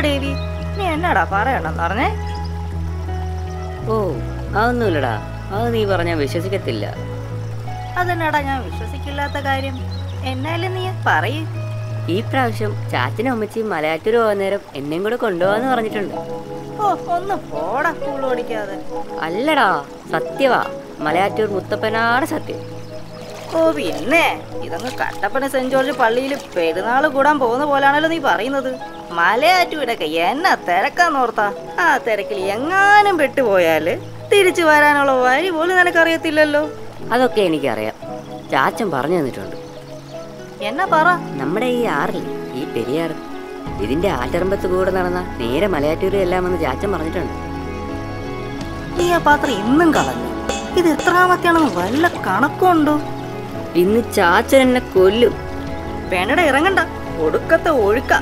ദേവി, നീ എന്നാടാ പറയണെന്ന് പറഞ്ഞേ? ഓ അതൊന്നുമില്ലടാ, അത് നീ പറഞ്ഞാൽ വിശ്വസിക്കത്തില്ല. അതെന്നാടാ ഞാൻ വിശ്വസിക്കില്ലാത്ത കാര്യം? എന്നാലും നീ പറയ്. ഈ പ്രാവശ്യം ചാച്ചനും അമ്മച്ചിയും മലയാറ്റൂർ പോകുന്ന നേരം എന്നെയും കൂടെ കൊണ്ടുപോകാന്ന് പറഞ്ഞിട്ടുണ്ട്. ഓ ഒന്ന് പോടാ സ്കൂൾ പഠിക്കാതെ. അല്ലടാ, സത്യവാ, മലയാറ്റൂർ മുത്തപ്പനാണ് സത്യം. ഓ പിന്നെ ഇതങ്ങ് കട്ടപ്പന സെന്റ് ജോർജ് പള്ളിയിൽ പെരുന്നാള് കൂടാൻ പോകുന്ന പോലാണല്ലോ നീ പറയുന്നത്. മലയാറ്റൂരൊക്കെ എന്നാ തിരക്കാന്നോർത്താ. ആ തിരക്കിൽ എങ്ങാനും പെട്ടുപോയാല് തിരിച്ചു വരാനുള്ള വഴി പോലും നിനക്കറിയത്തില്ലല്ലോ. അതൊക്കെ എനിക്കറിയാം, ചാച്ചൻ പറഞ്ഞു തന്നിട്ടുണ്ട്. എന്നാ പറ. നമ്മുടെ ഈ ആറില്ലേ, ഈ പെരിയാർ, ഇതിന്റെ ആറ്ററമ്പത്ത് കൂടെ നടന്ന നേരെ മലയാറ്റൂര് എല്ലാമെന്ന് ചാച്ചൻ പറഞ്ഞിട്ടുണ്ട്. നീ ആ പാത്രം ഇന്നും കളഞ്ഞു. ഇത് എത്രാമത്തെയാണെന്ന് വല്ല കണക്കുണ്ടോ? ഇന്ന് ചാച്ചൻ എന്നെ കൊല്ലും. വേണ്ടട, ഇറങ്ങണ്ട, ഒടുക്കത്തെ ഒഴുക്ക.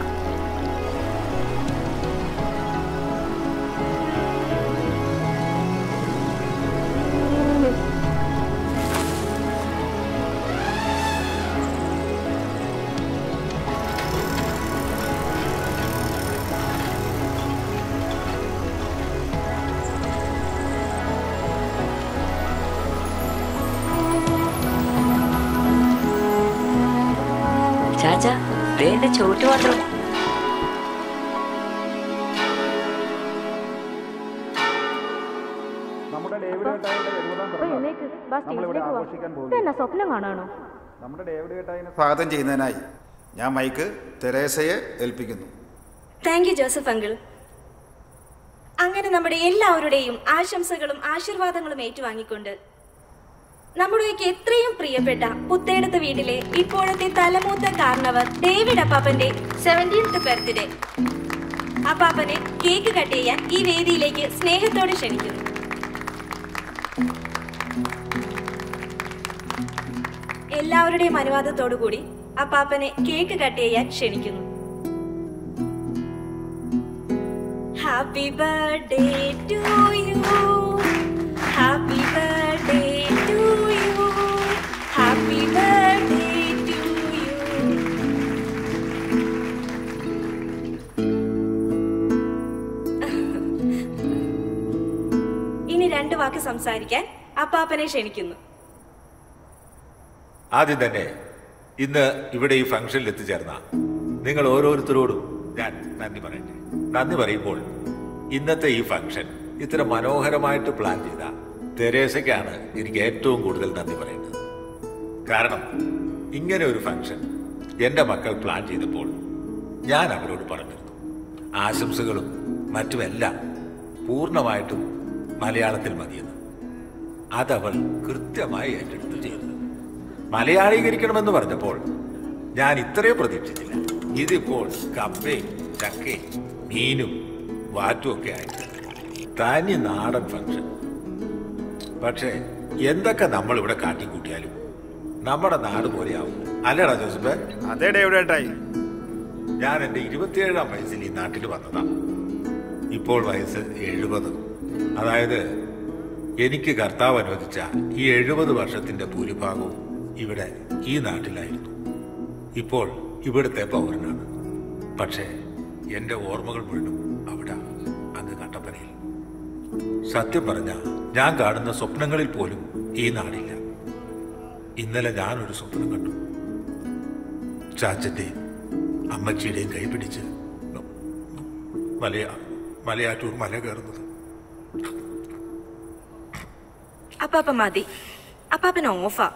ചാച്ച വേണ്ട ചോറ്റ് മാത്രം. സ്വപ്നം കാണാണോ? നമ്മുടെ ഡേവിഡ് ഏട്ടായിനെ സ്വാഗതം ചെയ്യുന്നതിനായി ഞാൻ മൈക്ക് തെരേസയെ ഏൽപ്പിക്കുന്നു. Thank you Joseph uncle. അങ്ങനെ നമ്മുടെ എല്ലാവരുടെയും ആശംസകളും ആശീർവാദങ്ങളും ഏറ്റുവാങ്ങിക്കൊണ്ട് നമ്മുടെയൊക്കെ എത്രയും പ്രിയപ്പെട്ട പുത്തേടത്ത് വീട്ടിലെ ഇപ്പോഴത്തെ തലമൂത്ത കാരണവർ ഡേവിഡ് അപ്പാപ്പന്റെ 17th ബർത്ത്ഡേ അപ്പാപ്പനെ കേക്ക് കട്ട് ചെയ്യാൻ ഈ വേദിയിലേക്ക് സ്നേഹത്തോടെ ക്ഷണിക്കുന്നു. എല്ലാവരുടെയും അനുവാദത്തോടു കൂടി അപ്പാപ്പനെ കേക്ക് കട്ട് ചെയ്യാൻ ക്ഷണിക്കുന്നു. Happy birthday to you, happy birthday to you, happy birthday to you. ഇനി 2 വാക്ക് സംസാരിക്കാൻ അപ്പാപ്പനെ ക്ഷണിക്കുന്നു. ആദ്യം തന്നെ ഇന്ന് ഇവിടെ ഈ ഫംഗ്ഷനിൽ എത്തിച്ചേർന്ന നിങ്ങൾ ഓരോരുത്തരോടും ഞാൻ നന്ദി പറയട്ടെ. നന്ദി പറയുമ്പോൾ ഇന്നത്തെ ഈ ഫംഗ്ഷൻ ഇത്ര മനോഹരമായിട്ട് പ്ലാൻ ചെയ്ത തെരേസയ്ക്കാണ് എനിക്ക് ഏറ്റവും കൂടുതൽ നന്ദി പറയേണ്ടത്. കാരണം ഇങ്ങനെ ഒരു ഫംഗ്ഷൻ എൻ്റെ മക്കൾ പ്ലാൻ ചെയ്തപ്പോൾ ഞാൻ അവരോട് പറഞ്ഞിരുന്നു, ആശംസകളും മറ്റുമെല്ലാം പൂർണ്ണമായിട്ടും മലയാളത്തിൽ മതിയെന്ന്. അതവൾ കൃത്യമായി ഏറ്റെടുത്ത് ചെയ്തു. മലയാളീകരിക്കണമെന്ന് പറഞ്ഞപ്പോൾ ഞാൻ ഇത്രയും പ്രതീക്ഷിച്ചില്ല. ഇതിപ്പോൾ കപ്പയും ചക്കയും മീനും വാറ്റും ഒക്കെ ആയിട്ട് തനി നാടൻ ഫംഗ്ഷൻ. പക്ഷേ എന്തൊക്കെ നമ്മൾ ഇവിടെ കാട്ടിക്കൂട്ടിയാലും നമ്മുടെ നാട് പോലെയാവും. അല്ലേടാ ജോസഫ്? അതേ ഡേവിഡേട്ടായി. ഞാൻ എൻ്റെ 27ാം വയസ്സിൽ ഈ നാട്ടിൽ വന്നതാണ്. ഇപ്പോൾ വയസ്സ് 70. അതായത് എനിക്ക് കർത്താവ് അനുവദിച്ച ഈ 70 വർഷത്തിന്റെ ഭൂരിഭാഗവും ഇവിടെ ഈ നാട്ടിലായിരുന്നു. ഇപ്പോൾ ഇവിടുത്തെ പൗരനാണ്. പക്ഷേ എൻ്റെ ഓർമ്മകൾ മുഴുവൻ അവിടെ, അങ്ങ് കട്ടപ്പനയിൽ. സത്യം പറഞ്ഞ ഞാൻ കാണുന്ന സ്വപ്നങ്ങളിൽ പോലും ഈ നാടില്ല. ഇന്നലെ ഞാനൊരു സ്വപ്നം കണ്ടു. ചാച്ചന്റെയും അമ്മച്ചിയുടെയും കൈപിടിച്ച് മലയാറ്റൂർ മല കയറുന്നത്. അപ്പാപ്പ മതി, അപ്പാപ്പൻ ഓഫാ.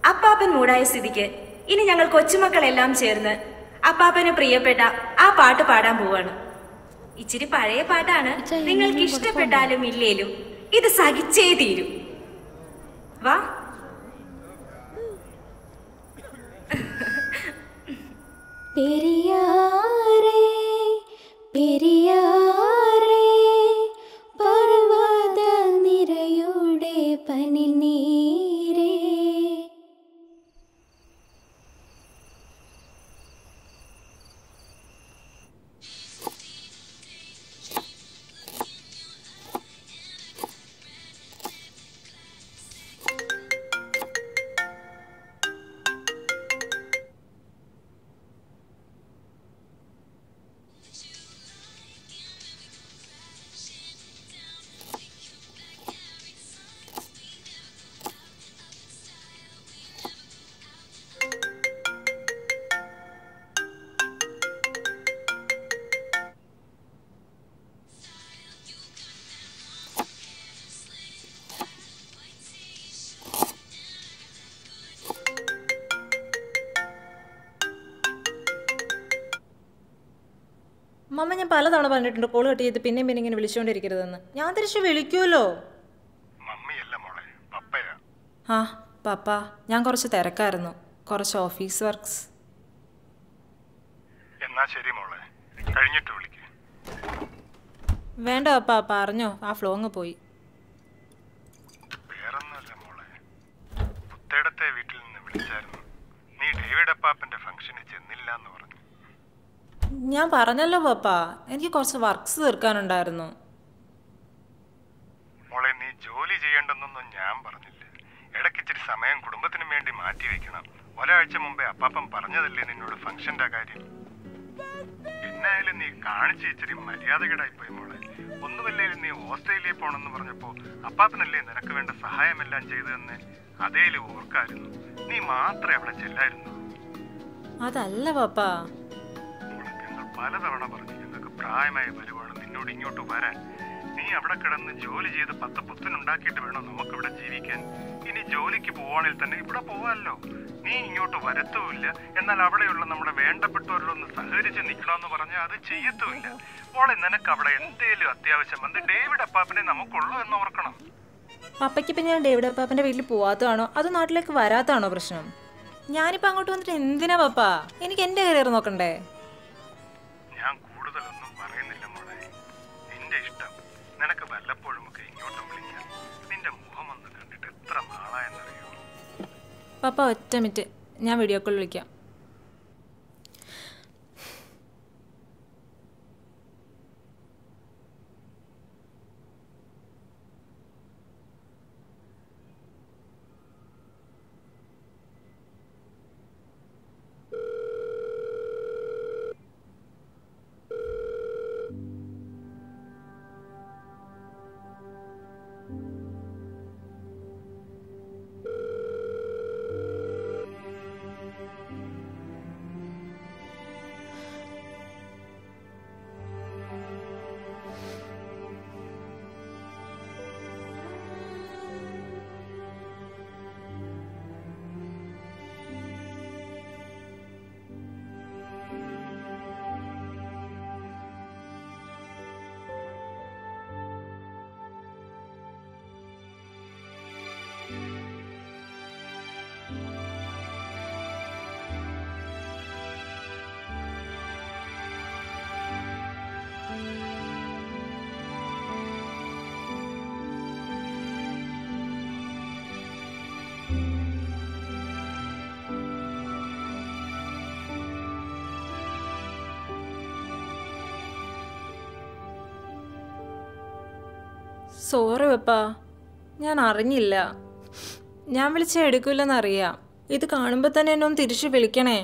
അപ്പാപ്പൻ മൂടായ സ്ഥിതിക്ക് ഇനി ഞങ്ങൾ കൊച്ചുമക്കളെല്ലാം ചേർന്ന് അപ്പാപ്പന് പ്രിയപ്പെട്ട ആ പാട്ട് പാടാൻ പോവാണ്. ഇച്ചിരി പഴയ പാട്ടാണ്. നിങ്ങൾക്ക് ഇഷ്ടപ്പെട്ടാലും ഇല്ലേലും ഇത് സഹിച്ചേ തീരും. വാ. പെരിയാറേ പെരിയാറേ പർവ്വത നിരയുടെ പനിനീരേ. മമ്മ ഞാൻ പലതവണ പറഞ്ഞിട്ടുണ്ട് കോൾ കട്ട് ചെയ്ത് പിന്നെയും പിന്നെ ഇങ്ങനെ വിളിച്ചുകൊണ്ടിരിക്കരുതെന്ന്. ഞാൻ തിരിച്ച് വിളിക്കുമല്ലോ. ആ പപ്പ, ഞാൻ കുറച്ച് തിരക്കായിരുന്നു, കുറച്ച് ഓഫീസ് വർക്ക്സ്. എന്നാ ശരി മോളെ, കഴിഞ്ഞിട്ട് വിളിക്ക്. വേണ്ട പപ്പ, പറഞ്ഞോ, ആ ഫ്ലോ അങ്ങ് പോയി. വേറൊന്നുമല്ല മോളെ, പുത്തേടത്തെ വീട്ടിൽ നിന്ന് വിളിച്ചായിരുന്നു. നീ ഡേവിഡ് അപ്പാപ്പന്റെ ഫംഗ്ഷന് ചെന്നില്ല എന്ന് പറഞ്ഞു. ഞാൻ പറഞ്ഞല്ലോ പപ്പ, എനിക്ക് കുറച്ച് വർക്ക്സ് തീർക്കാനുണ്ടായിരുന്നു. മോളെ, നീ ജോലി ചെയ്യേണ്ടെന്നൊന്നും ഞാൻ പറഞ്ഞില്ല. ഇടയ്ക്കിച്ചിരി സമയം കുടുംബത്തിനും വേണ്ടി മാറ്റി വെക്കണം. ഒരാഴ്ച മുമ്പേ അപ്പാപ്പൻ പറഞ്ഞതല്ലേ നിന്നോട് ഫംഗ്ഷന്റെ കാര്യം. എന്നായാലും നീ കാണിച്ച് ഇച്ചിരി മര്യാദകേടായിപ്പോയി മോളെ. ഒന്നുമല്ലേലും നീ ഓസ്ട്രേലിയ പോണെന്ന് പറഞ്ഞപ്പോ അപ്പാപ്പനല്ലേ നിനക്ക് വേണ്ട സഹായമെല്ലാം ചെയ്തതെന്ന് അതേലും ഓർക്കായിരുന്നു. നീ മാത്രമേ അവിടെ ചെല്ലായിരുന്നു. അതല്ല പപ്പ, ഞങ്ങൾ പലതവണ പറഞ്ഞു ഞങ്ങൾക്ക് പ്രായമായ വരുവാണ് നിന്നോട് ഇങ്ങോട്ട് വരാൻ. നീ അവിടെ കിടന്ന് ജോലി ചെയ്ത് 10 പുത്തനുണ്ടാക്കിയിട്ട് വേണം നമുക്കിവിടെ ജീവിക്കാൻ. ഇനി ജോലിക്ക് പോവാണെങ്കിൽ തന്നെ ഇവിടെ പോവാമല്ലോ. നീ ഇങ്ങോട്ട് വരത്തുമില്ല, എന്നാൽ അവിടെയുള്ള നമ്മുടെ വേണ്ടപ്പെട്ടവരോടൊന്ന് സഹകരിച്ച് നിൽക്കണമെന്ന് പറഞ്ഞാൽ അത് ചെയ്യത്തുമില്ല. മോളെ, നിനക്ക് അവിടെ എന്തേലും അത്യാവശ്യം വന്ന് ഡേവിഡ് അപ്പാപ്പനെ നമുക്കുള്ളൂ എന്ന് ഓർക്കണം. പപ്പയ്ക്കിപ്പം ഞാൻ ഡേവിഡ് അപ്പാപ്പൻ്റെ വീട്ടിൽ പോവാത്തതാണോ അതോ നാട്ടിലേക്ക് വരാത്തതാണോ പ്രശ്നം? ഞാനിപ്പോൾ അങ്ങോട്ട് വന്നിട്ട് എന്തിനാ പപ്പ? എനിക്ക് എൻ്റെ കരിയർ നോക്കണ്ടേ? ഞാൻ കൂടുതലൊന്നും പറയുന്നില്ല മോളെ, നിന്റെ ഇഷ്ടം. നിനക്ക് വല്ലപ്പോഴും ഒക്കെ ഇങ്ങോട്ടും വിളിക്കാം. നിന്റെ മുഖം ഒന്ന് കണ്ടിട്ട് എത്ര നാളായെന്നറിയോ? പപ്പ ഒറ്റ മിനിറ്റ്, ഞാൻ വീഡിയോ കോൾ വിളിക്കാം. സോറി പപ്പ, ഞാൻ അറിഞ്ഞില്ല. ഞാൻ വിളിച്ചാൽ എടുക്കില്ലെന്നറിയാം. ഇത് കാണുമ്പോൾ തന്നെ എന്നെ ഒന്ന് തിരിച്ച് വിളിക്കണേ.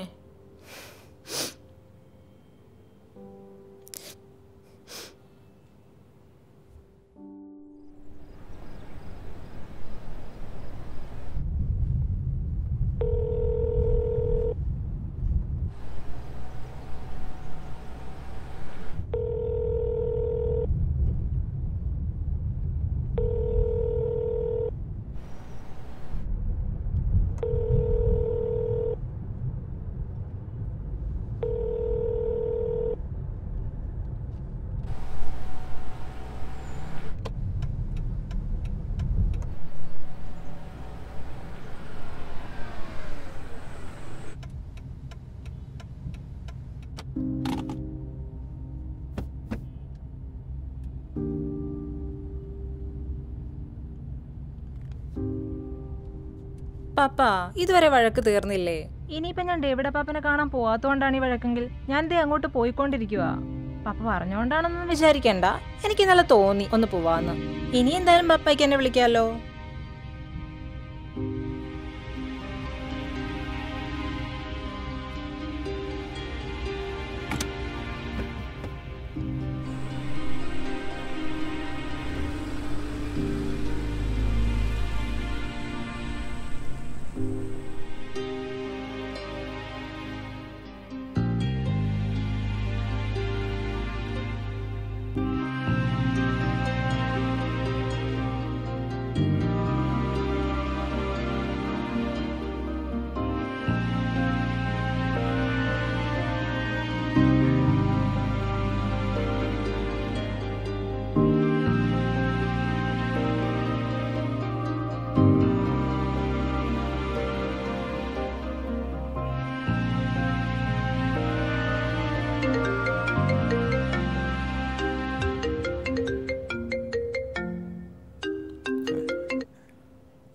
പപ്പ, ഇതുവരെ വഴക്ക് തീർന്നില്ലേ? ഇനിയിപ്പം ഞാൻ ഡേവിഡ് അപ്പാപ്പനെ കാണാൻ പോവാത്തോണ്ടാണ് ഈ വഴക്കെങ്കിൽ ഞാൻ ദേ അങ്ങോട്ട് പോയിക്കൊണ്ടിരിക്കുക. പപ്പ പറഞ്ഞോണ്ടാണെന്നൊന്നും വിചാരിക്കണ്ട, എനിക്ക് ഇന്നലെ തോന്നി ഒന്ന് പോവാന്ന്. ഇനി എന്തായാലും പപ്പയ്ക്ക് എന്നെ വിളിക്കാമല്ലോ.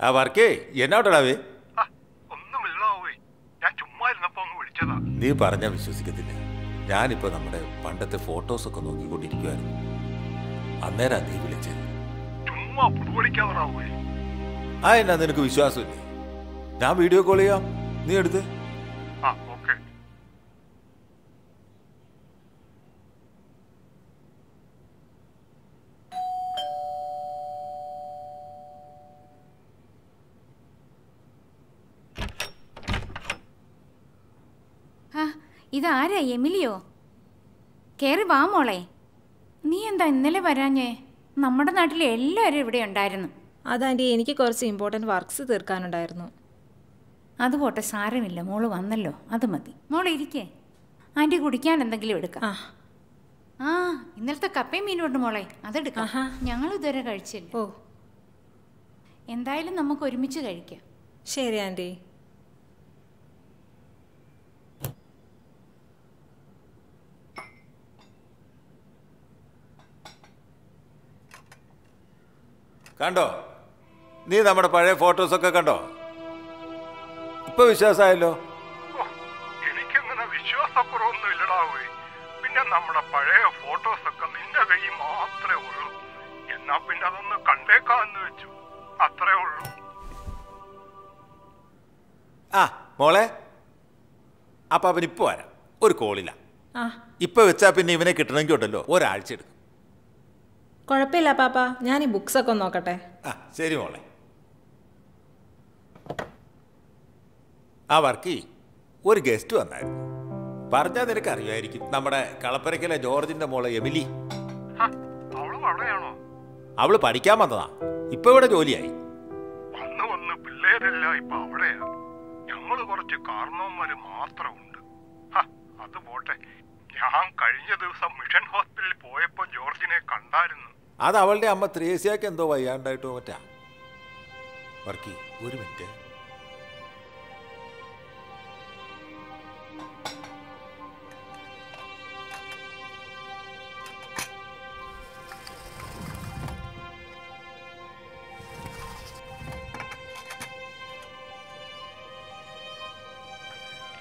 ആ വർക്കേ എന്നാട്ടടാവേ? ഒന്നുമില്ലാവേ, ഞാൻ ചുമ്മാ ഇരുന്നപ്പോ ഒന്ന് വിളിച്ചതാ. നീ പറഞ്ഞാ വിശ്വസിക്കത്തില്ല. ഞാനിപ്പോ നമ്മുടെ പണ്ടത്തെ ഫോട്ടോസൊക്കെ നോക്കിക്കൊണ്ടിരിക്കുവായിരുന്നു. അന്നേരം നീ വിളിച്ചത്. ചുമ്മാ പുതുവളിക്കാവറാവേ. ആ എന്നാ നിനക്ക് വിശ്വാസമില്ലേ? ഞാൻ വീഡിയോ കോൾ ചെയ്യാം, നീ എടുത്ത്. ആ ഓക്കെ. ഇതാരാ, എമിലിയോ? കേറി വാ മോളെ. നീ എന്താ ഇന്നലെ വരാഞ്ഞേ? നമ്മുടെ നാട്ടിലെ എല്ലാവരും ഇവിടെ ഉണ്ടായിരുന്നു. അതാൻറ്റി, എനിക്ക് കുറച്ച് ഇമ്പോർട്ടൻറ്റ് വർക്ക്സ് തീർക്കാനുണ്ടായിരുന്നു. അത് പോട്ടെ, സാരമില്ല, മോള് വന്നല്ലോ, അത് മതി. മോളെ ഇരിക്കേ, ആൻറ്റി കുടിക്കാൻ എന്തെങ്കിലും എടുക്കാം. ആ ഇന്നലത്തെ കപ്പയും മീനും ഉണ്ട് മോളെ, അതെടുക്കാം. ഞങ്ങൾ ഇതുവരെ കഴിച്ചില്ല. ഓ, എന്തായാലും നമുക്ക് ഒരുമിച്ച് കഴിക്കാം. ശരി ആൻറ്റി. കണ്ടോ? നീ നമ്മുടെ പഴയ ഫോട്ടോസൊക്കെ കണ്ടോ? ഇപ്പൊ വിശ്വാസമായല്ലോ? എനിക്കങ്ങനെ വിശ്വാസക്കുറവൊന്നും ഇല്ലടാവേ. പിന്നെ നമ്മുടെ പഴയ ഫോട്ടോസൊക്കെ നിന്റെ കൈ മാത്രമേ ഉള്ളൂ. എന്നാ പിന്നെ അതൊന്ന് കണ്ടേക്കാന്ന് വെച്ചു, അത്രേ ഉള്ളൂ. ആ മോളെ, അപ്പൊ അവൻ ഇപ്പൊ വരാം, ഒരു കോളില്ല. ഇപ്പൊ വെച്ചാ പിന്നെ ഇവനെ കിട്ടണമെങ്കിൽ ഉണ്ടല്ലോ ഒരാഴ്ച എടുക്കും. കുഴപ്പമില്ല പാപ്പ, ഞാൻ ഈ ബുക്സൊക്കെ ഒന്ന് നോക്കട്ടെ. ആ ശരി മോളെ. ആ വർക്കി, ഒരു ഗസ്റ്റ് വന്നായിരുന്നു. പറഞ്ഞാൽ നിനക്ക് അറിയുമായിരിക്കും, നമ്മുടെ കളപ്പരക്കലെ ജോർജിന്റെ മോളെ എമിലി. അവള് പഠിക്കാൻ വന്നതാ, ഇപ്പൊ ഇവിടെ ജോലിയായി. വന്ന് വന്ന് പിള്ളേരെല്ലാം ഇപ്പൊ അവിടെയാ. ഞങ്ങള് കുറച്ച് കാരണവന്മാര് മാത്രമുണ്ട്. അത് പോട്ടെ, ഞാൻ കഴിഞ്ഞ ദിവസം മിഷൻ ഹോസ്പിറ്റലിൽ പോയപ്പോ ജോർജിനെ കണ്ടായിരുന്നു. അത് അവളുടെ അമ്മ ത്രേസ്യാക്ക് എന്തോ വയ്യാണ്ടായിട്ടോ മറ്റാ. വർക്കി, ഒരു മിനിറ്റ്.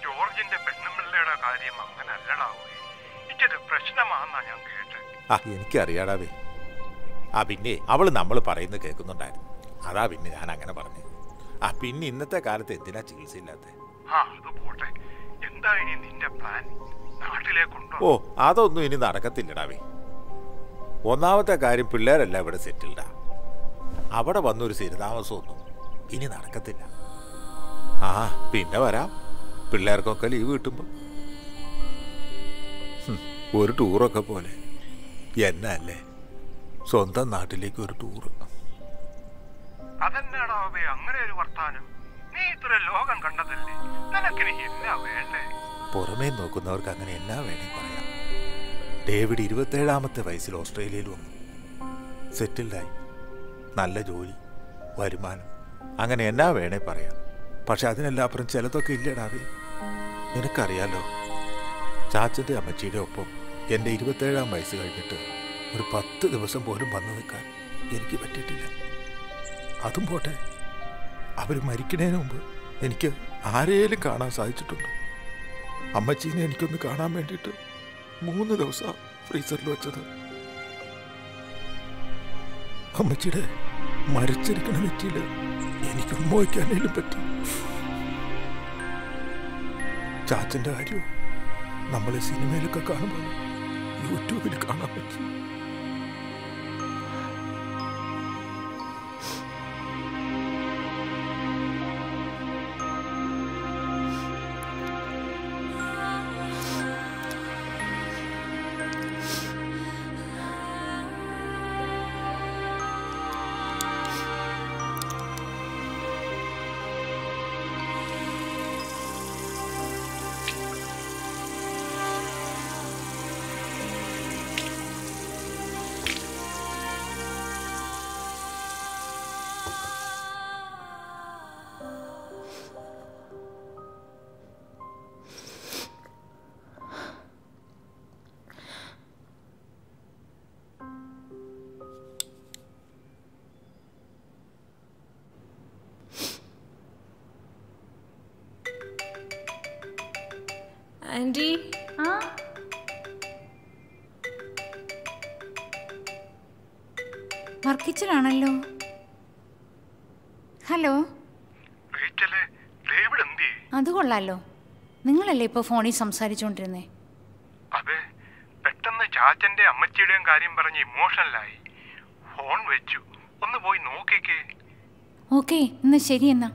ജോർജിന്റെ പെണ്ണുമ്പിള്ളയുടെ കാര്യം അങ്ങനെ അല്ലടാവേ. ഇതൊരു പ്രശ്നമാണെന്നാ ഞാൻ കേട്ടത്. എനിക്കറിയാടാവേ. പിന്നെ അവള് നമ്മൾ പറയുന്നത് കേൾക്കുന്നുണ്ടായിരുന്നു, അതാ പിന്നെ ഞാൻ അങ്ങനെ പറഞ്ഞു. പിന്നെ ഇന്നത്തെ കാലത്ത് എന്തിനാ ചികിത്സയില്ലാത്ത? അത് പോട്ടെ, എന്താ ഇനി നിന്റെ പ്ലാൻ? നാട്ടിലേക്കുണ്ടോ? ഓ, അതൊന്നും ഇനി നടക്കത്തില്ലടാവേ. ഒന്നാമത്തെ കാര്യം, പിള്ളേരെല്ലാം ഇവിടെ സെറ്റിൽഡാ. അവിടെ വന്നൊരു സ്ഥിരതാമസമൊന്നും ഇനി നടക്കത്തില്ല. പിന്നെ വരാം, പിള്ളേർക്കൊക്കെ ലീവ് കിട്ടുമ്പോൾ ഒരു ടൂറൊക്കെ പോലെ. എന്നല്ലേ സ്വന്തം നാട്ടിലേക്ക് ഒരു ടൂറ്. അതെന്നാടാവേ അങ്ങനെ ഒരു വർത്താനം? നീ ഇത്ര ലോകം കണ്ടതല്ലേ, നിനക്കിനി എന്നാ വേണ്ടേ? പുറമേ നോക്കുന്നവർക്ക് അങ്ങനെ എന്നാ വേണേ പറയാം. ഡേവിഡ് 27ാമത്തെ വയസ്സിൽ ഓസ്ട്രേലിയയിൽ വന്നു, സെറ്റിൽഡായി, നല്ല ജോലി, വരുമാനം, അങ്ങനെ എന്നാ വേണേ പറയാം. പക്ഷെ അതിനെല്ലാപ്പുറം ചിലതൊക്കെ ഇല്ലടാവേ. നിനക്കറിയാലോ, ചാച്ചൻ്റെ അമ്മച്ചിയുടെ ഒപ്പം എൻ്റെ 27ാം വയസ്സ് കഴിഞ്ഞിട്ട് ഒരു 10 ദിവസം പോലും വന്നു നിൽക്കാൻ എനിക്ക് പറ്റിയിട്ടില്ല. അതും പോട്ടെ, അവർ മരിക്കുന്നതിന് മുമ്പ് എനിക്ക് ആരെയും കാണാൻ സാധിച്ചിട്ടുണ്ട്. അമ്മച്ചീനെ എനിക്കൊന്ന് കാണാൻ വേണ്ടിയിട്ട് 3 ദിവസം ഫ്രീസറിൽ വെച്ചത്. അമ്മച്ചിയുടെ മരച്ചിരിക്കണ നെറ്റിയിൽ എനിക്ക് ഉമ്മ വയ്ക്കാനേലും പറ്റി. ചാച്ചൻ്റെ കാര്യം നമ്മൾ സിനിമയിലൊക്കെ കാണുമ്പോൾ യൂട്യൂബിൽ കാണാൻ പറ്റി. ആന്റി ആ വർക്കിച്ചിലാണല്ലോ. ഹലോ, അത് കൊള്ളാലോ. നിങ്ങളല്ലേ ഇപ്പൊ ഫോണിൽ സംസാരിച്ചോണ്ടിരുന്നേ? അതെ, പെട്ടെന്ന് ചാച്ചന്റെ അമ്മച്ചിയുടെയും കാര്യം പറഞ്ഞ് ഇമോഷണലായി. ഫോൺ വെച്ചു. ഒന്ന് പോയി നോക്കിക്കേ. ഓക്കെ, എന്നാ ശരി. എന്നാ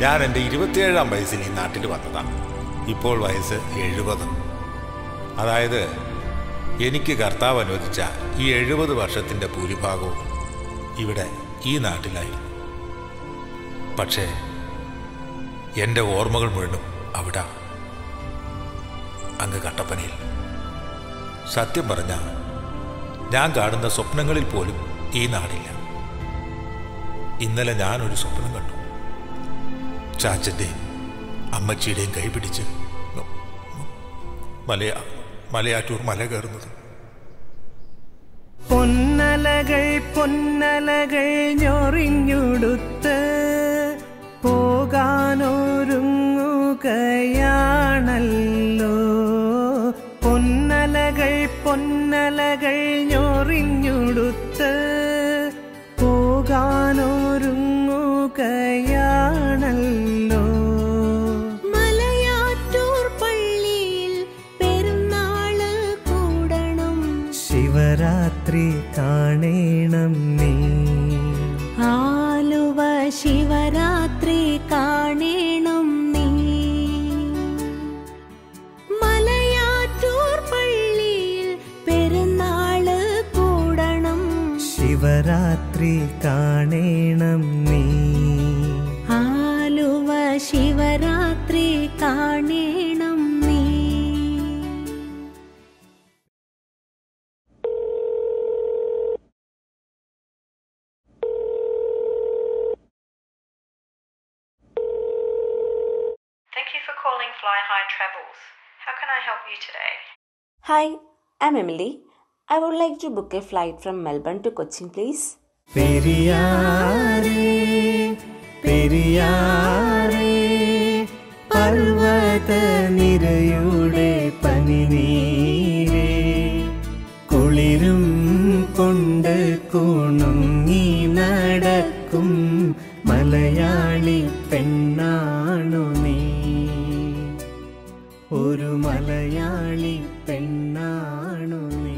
ഞാൻ എൻ്റെ 27-ാം വയസ്സിൽ ഈ നാട്ടിൽ വന്നതാണ്. ഇപ്പോൾ വയസ്സ് 70. അതായത് എനിക്ക് കർത്താവ് അനുവദിച്ച ഈ 70 വർഷത്തിൻ്റെ ഭൂരിഭാഗവും ഇവിടെ ഈ നാട്ടിലായിരുന്നു. പക്ഷേ എൻ്റെ ഓർമ്മകൾ മുഴുവനും അവിടെ, അങ്ങ് കട്ടപ്പനയിൽ. സത്യം പറഞ്ഞാൽ ഞാൻ കാണുന്ന സ്വപ്നങ്ങളിൽ പോലും ഈ നാടില്ല. ഇന്നലെ ഞാനൊരു സ്വപ്നം കണ്ടു. ചാച്ചൻ്റെയും അമ്മച്ചിയുടെയും കൈപിടിച്ച് മലയാറ്റൂർ മല കയറുന്നത്. പൊന്നലകൾ പൊന്നലകൾ ഞൊറിഞ്ഞുടുത്ത് പോകാനൊരുങ്ങുകയാണല്ലോ. പൊന്നലകൾ പൊന്നലകൾ ഞൊറിഞ്ഞുടുത്ത് പോകാനൊരുങ്ങുകയാണല്ലോ. മലയാറ്റൂർ പള്ളിയിൽ പെരുന്നാള് കൂടണം, ശിവരാത്രി കാണേണം നീ. ആലുവ ശിവരാത്രി കാണേണം നീ. മലയാറ്റൂർ പള്ളിയിൽ പെരുന്നാള് കൂടണം, ശിവരാത്രി കാണേണം നീ. ആലുവ ശിവരാത്രി കാണേണം നീ. Thank you for calling Fly High Travels. How can I help you today? Hi, I'm Emily. I would like to book a flight from Melbourne to Cochin, please. പെരിയാറേ പെരിയാറേ പർവ്വത നിരയുടെ പനിനീരേ, കുളിരും കൊണ്ട് കുണുങ്ങി നടക്കും മലയാളി പെണ്ണാണു നീ. ഒരു മലയാളി പെണ്ണാണു നീ.